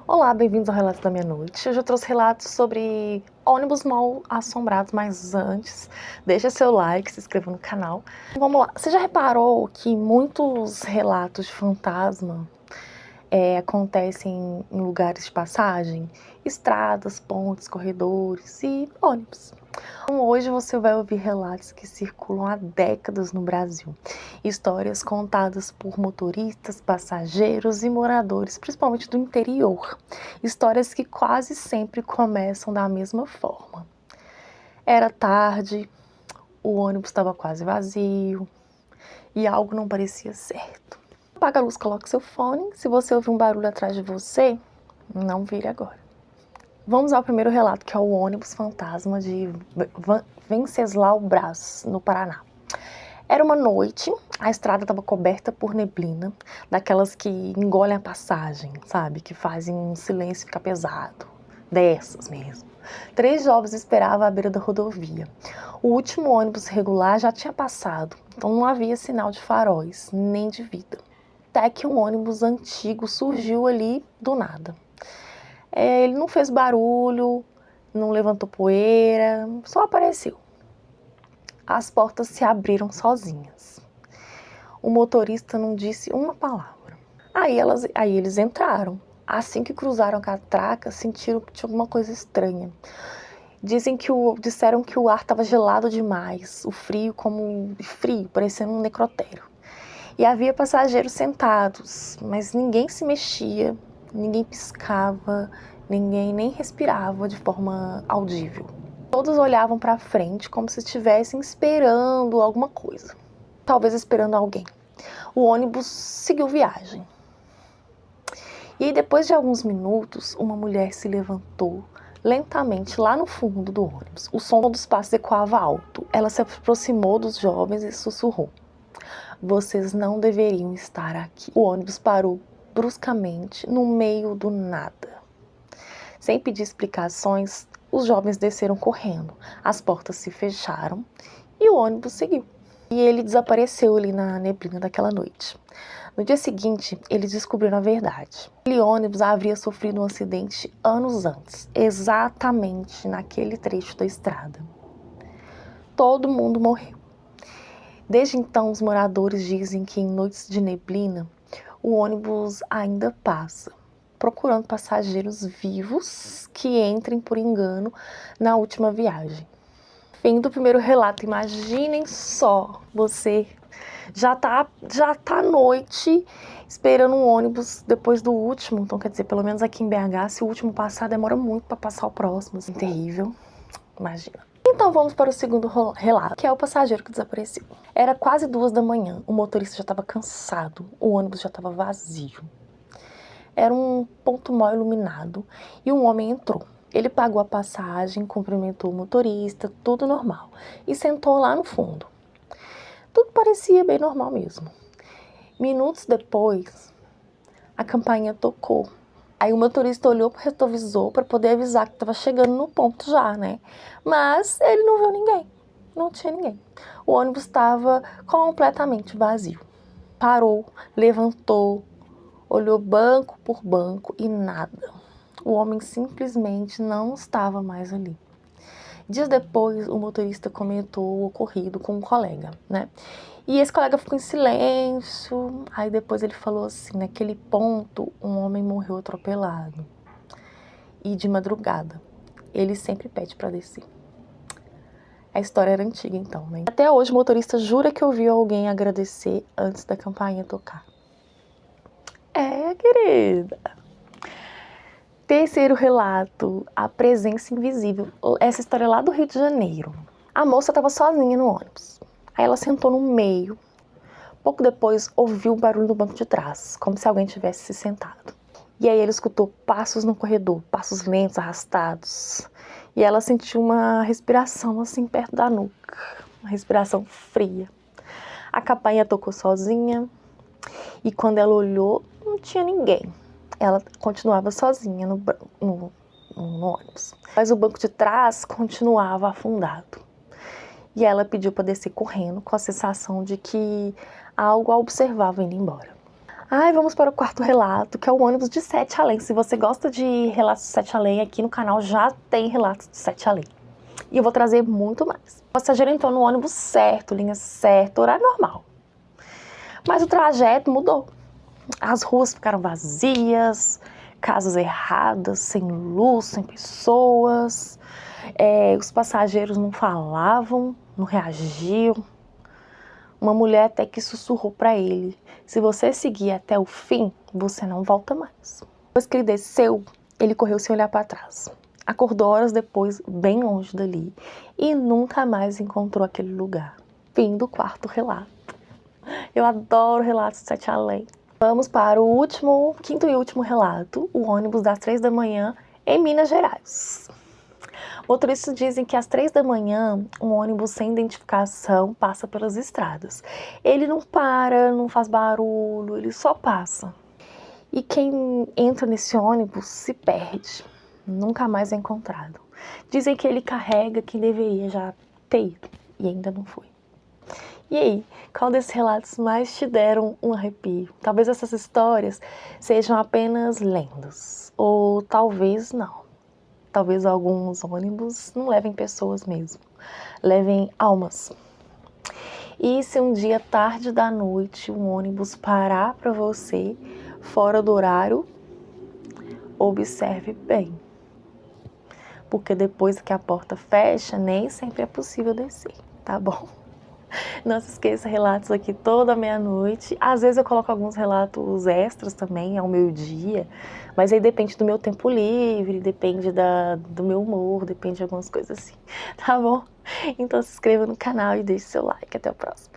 Olá, bem-vindos ao Relatos da Minha Noite. Hoje eu trouxe relatos sobre ônibus mal assombrados, mas antes, deixa seu like, se inscreva no canal. Vamos lá. Você já reparou que muitos relatos de fantasma acontecem em lugares de passagem? Estradas, pontes, corredores e ônibus. Então, hoje você vai ouvir relatos que circulam há décadas no Brasil. Histórias contadas por motoristas, passageiros e moradores, principalmente do interior. Histórias que quase sempre começam da mesma forma. Era tarde, o ônibus estava quase vazio e algo não parecia certo. Apaga a luz, coloque seu fone. Se você ouvir um barulho atrás de você, não vire agora. Vamos ao primeiro relato, que é o ônibus fantasma de Venceslau Braz, no Paraná. Era uma noite, a estrada estava coberta por neblina, daquelas que engolem a passagem, sabe? Que fazem um silêncio ficar pesado. Dessas mesmo. 3 jovens esperavam à beira da rodovia. O último ônibus regular já tinha passado, então não havia sinal de faróis, nem de vida. Até que um ônibus antigo surgiu ali do nada. Ele não fez barulho, não levantou poeira, só apareceu. As portas se abriram sozinhas. O motorista não disse uma palavra. Aí eles entraram. Assim que cruzaram a catraca, sentiram que tinha alguma coisa estranha. Disseram que o ar estava gelado demais, o frio parecendo um necrotério. E havia passageiros sentados, mas ninguém se mexia, ninguém piscava, ninguém nem respirava de forma audível. Todos olhavam para frente como se estivessem esperando alguma coisa, talvez esperando alguém. O ônibus seguiu viagem. E aí, depois de alguns minutos, uma mulher se levantou lentamente lá no fundo do ônibus. O som dos passos ecoava alto. Ela se aproximou dos jovens e sussurrou: "Vocês não deveriam estar aqui." O ônibus parou bruscamente no meio do nada. Sem pedir explicações, os jovens desceram correndo. As portas se fecharam e o ônibus seguiu. E ele desapareceu ali na neblina daquela noite. No dia seguinte, eles descobriram a verdade. Aquele ônibus havia sofrido um acidente anos antes, exatamente naquele trecho da estrada. Todo mundo morreu. Desde então, os moradores dizem que em noites de neblina, o ônibus ainda passa, procurando passageiros vivos que entrem por engano na última viagem. Fim do primeiro relato. Imaginem só, você já tá à noite esperando um ônibus depois do último. Então, quer dizer, pelo menos aqui em BH, se o último passar, demora muito para passar o próximo. Assim, terrível. Imagina. Então vamos para o segundo relato, que é o passageiro que desapareceu. Era quase 2 da manhã, o motorista já estava cansado, o ônibus já estava vazio. Era um ponto mal iluminado e um homem entrou. Ele pagou a passagem, cumprimentou o motorista, tudo normal, e sentou lá no fundo. Tudo parecia bem normal mesmo. Minutos depois, a campainha tocou. Aí o motorista olhou pro retrovisor para poder avisar que estava chegando no ponto já, né? Mas ele não viu ninguém, não tinha ninguém. O ônibus estava completamente vazio. Parou, levantou, olhou banco por banco e nada. O homem simplesmente não estava mais ali. Dias depois, o motorista comentou o ocorrido com um colega, né? E esse colega ficou em silêncio. Aí depois ele falou assim: naquele ponto, um homem morreu atropelado. E de madrugada, ele sempre pede para descer. A história era antiga então, né? Até hoje o motorista jura que ouviu alguém agradecer antes da campainha tocar. Querida. Terceiro relato, a presença invisível. Essa história é lá do Rio de Janeiro. A moça estava sozinha no ônibus. Aí ela sentou no meio. Pouco depois, ouviu um barulho no banco de trás, como se alguém tivesse se sentado. E aí ele escutou passos no corredor, passos lentos, arrastados. E ela sentiu uma respiração assim perto da nuca, uma respiração fria. A campainha tocou sozinha e quando ela olhou, não tinha ninguém. Ela continuava sozinha no ônibus. Mas o banco de trás continuava afundado. E ela pediu para descer correndo, com a sensação de que algo a observava indo embora. Ai, vamos para o quarto relato, que é o ônibus de Sete Além. Se você gosta de relatos de Sete Além, aqui no canal já tem relatos de Sete Além. E eu vou trazer muito mais. O passageiro entrou no ônibus certo, linha certa, horário normal. Mas o trajeto mudou. As ruas ficaram vazias, casas erradas, sem luz, sem pessoas. Os passageiros não falavam, não reagiam. Uma mulher até que sussurrou para ele: se você seguir até o fim, você não volta mais. Depois que ele desceu, ele correu sem olhar para trás. Acordou horas depois, bem longe dali, e nunca mais encontrou aquele lugar. Fim do quarto relato. Eu adoro relatos de Sete Além. Vamos para o quinto e último relato, o ônibus das 3 da manhã em Minas Gerais. Motoristas dizem que às 3 da manhã, um ônibus sem identificação passa pelas estradas. Ele não para, não faz barulho, ele só passa. E quem entra nesse ônibus se perde, nunca mais é encontrado. Dizem que ele carrega quem deveria já ter ido e ainda não foi. E aí, qual desses relatos mais te deram um arrepio? Talvez essas histórias sejam apenas lendas, ou talvez não. Talvez alguns ônibus não levem pessoas mesmo, levem almas. E se um dia tarde da noite um ônibus parar para você fora do horário, observe bem. Porque depois que a porta fecha, nem sempre é possível descer, tá bom? Não se esqueça, relatos aqui toda meia-noite. Às vezes eu coloco alguns relatos extras também, ao meio-dia. Mas aí depende do meu tempo livre, depende do meu humor, depende de algumas coisas assim. Tá bom? Então se inscreva no canal e deixe seu like. Até o próximo.